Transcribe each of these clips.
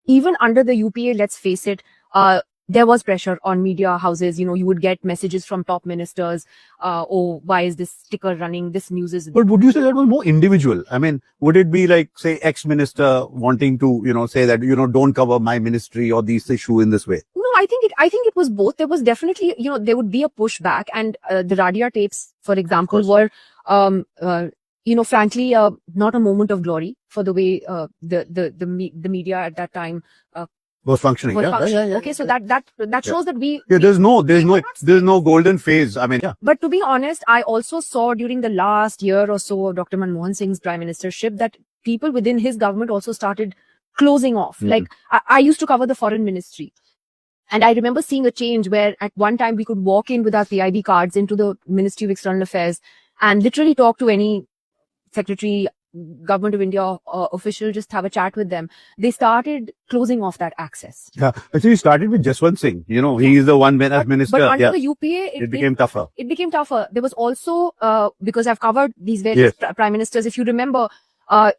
even under the UPA, let's face it, there was pressure on media houses. You know, you would get messages from top ministers. Oh, why is this sticker running? This news is. But would you say that was more individual? I mean, would it be like, say, ex-minister wanting to, say that, don't cover my ministry or this issue in this way? No, I think it was both. There was definitely, there would be a pushback, and the Radia tapes, for example, were, frankly, not a moment of glory for the way the media at that time was functioning. Yeah. Okay, so that shows that we. Yeah, there's no golden phase. I mean, yeah. But to be honest, I also saw during the last year or so of Dr. Manmohan Singh's prime ministership that people within his government also started closing off. Mm-hmm. Like I used to cover the foreign ministry. And I remember seeing a change where at one time we could walk in with our PIB cards into the Ministry of External Affairs and literally talk to any secretary, Government of India official, just have a chat with them. They started closing off that access. Yeah, actually, we started with Jaswant Singh. He is the one minister. But under the UPA, it became tougher. It became tougher. There was also, because I've covered these various prime ministers, if you remember,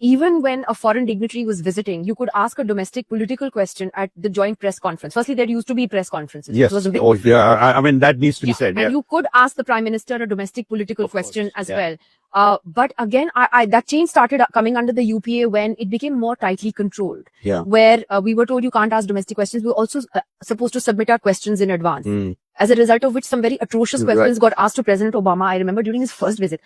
even when a foreign dignitary was visiting, you could ask a domestic political question at the joint press conference. Firstly, there used to be press conferences. Yes. I mean, that needs to be said. And you could ask the prime minister a domestic political question as well. But again, that change started coming under the UPA when it became more tightly controlled. Yeah. Where we were told you can't ask domestic questions. We were also supposed to submit our questions in advance. Mm. As a result of which some very atrocious questions got asked to President Obama. I remember during his first visit.